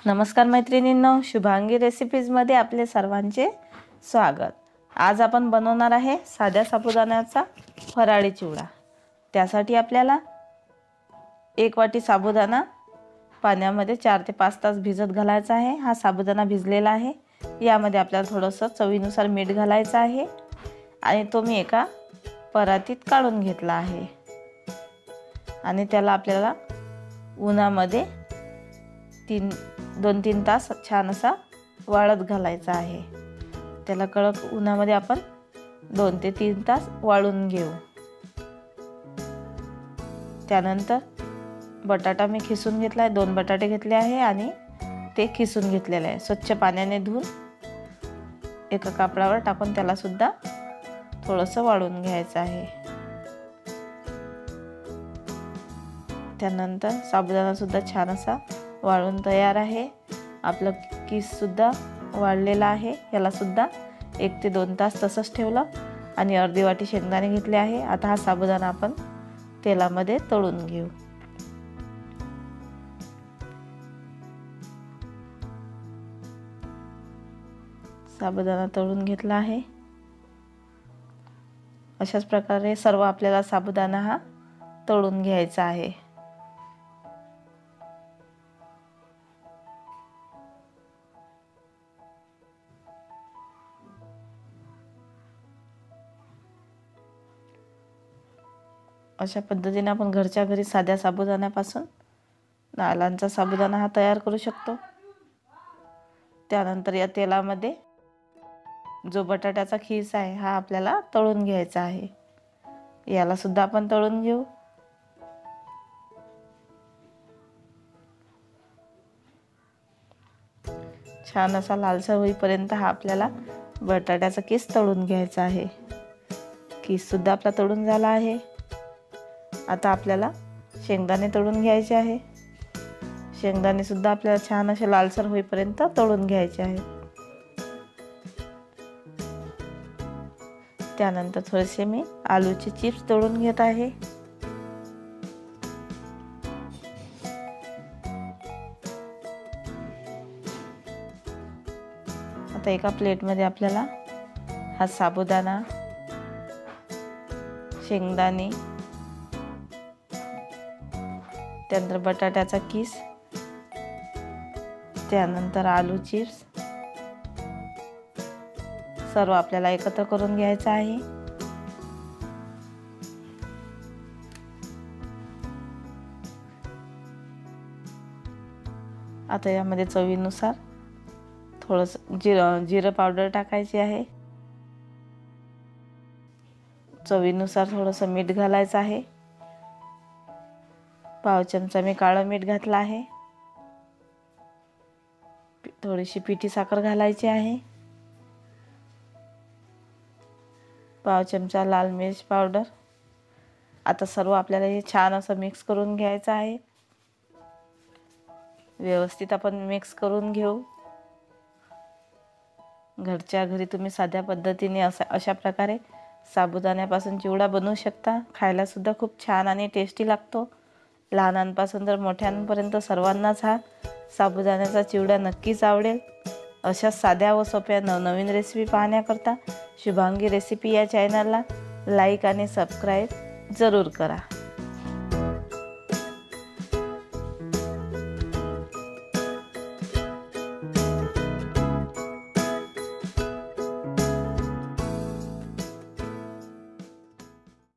नमस्कार मैत्रिणींनो, शुभांगी रेसिपीजमध्ये आपले सर्वांचे स्वागत। आज आपण बनवणार आहे साध्या साबुदाण्याचा फराळी चिवडा। त्यासाठी आपल्याला 1 वाटी साबुदाणा पाण्यामध्ये 4 ते 5 तास भिजत घालायचा आहे। हा साबुदाणा भिजलेला आहे। यामध्ये आपल्याला थोडंसं चवीनुसार मीठ घालायचं आहे आणि तो मी एका परातीत काढून घेतला आहे आणि त्याला आपल्याला उन्हामध्ये 2-3 तास छान असा वाळत घालायचा आहे। त्याला कडक उन्हामध्ये आपण 2 ते 3 तास वाळून घेऊ। त्यानंतर बटाटा मी खिसून घेतला आहे। 2 बटाटे घेतले आहे आणि ते खिसून घेतलेले आहे। स्वच्छ पाण्याने धुवून एका कापडावर टाकून त्याला सुद्धा थोडंसं वाळून घ्यायचं आहे। त्यानंतर साबुदाणा सुद्धा छान असा वाळून तयार आहे। आपलं किस सुद्धा वाळलेला आहे। याला सुद्धा 1 ते 2 तास तसंच ठेवलं आणि अर्धी वाटी शेंगदाणे घेतले आहे। आता हा साबुदाणा आपण तेलामध्ये तळून घेऊ। साबुदाणा तळून घेतला आहे। अशाच प्रकारे सर्व आपल्याला साबुदाणा हा तळून घ्यायचा आहे। अशा पद्धतीने आपण घरच्या घरी साध्या साबुदाण्यापासून नालांचा साबुदाणा हा तयार करू शकतो। त्यानंतर या तेलामध्ये जो बटाट्याचा खीस आहे हा आपल्याला तळून घ्यायचा आहे। याला सुद्धा आपण तळून घेऊ। छान असा लालसर होईपर्यंत हा आपल्याला बटाट्याचा खीस तळून घ्यायचा आहे। खीस सुद्धा आपला तळून झाला आहे। आता आपल्याला शेंगदाणे तळून घ्यायचे आहे। शेंगदाणे सुद्धा आपल्याला छान असे लालसर होईपर्यंत तळून घ्यायचे आहे। त्यानंतर थोडेसे मी आलूचे चिप्स तळून घेत आहे। आता एका प्लेटमध्ये आपल्याला हा साबुदाणा, शेंगदाणे, त्यानंतर बटाट्याचा किस, त्यानंतर आलू चिप्स सर्व आपल्याला एकत्र करून घ्यायचं आहे। आता यामध्ये चवीनुसार थोडंसं जिरं पावडर टाकायची आहे। चवीनुसार थोडंसं मीठ घालायचं आहे। पाव चमचा मी काळं मीठ घातलं आहे। थोडीशी पिठी साखर घालायची आहे। पाव चमचा लाल मिर्च पावडर। आता सर्व आपल्याला हे छान असं मिक्स करून घ्यायचं आहे। व्यवस्थित आपण मिक्स करून घेऊ। घरच्या घरी तुम्ही साध्या पद्धतीने अशा प्रकारे साबुदाण्यापासून चिवडा बनवू शकता। खायला सुद्धा खूप छान आणि टेस्टी लागतो। लहानांपासून तर मोठ्यांपर्यंत सर्वांनाच हा साबुदाण्याचा चिवडा नक्कीच आवडेल। अशा साध्या व सोप्या नवनवीन रेसिपी पाहण्याकरता शुभांगी रेसिपी या चॅनलला लाईक आणि सबस्क्राईब जरूर करा।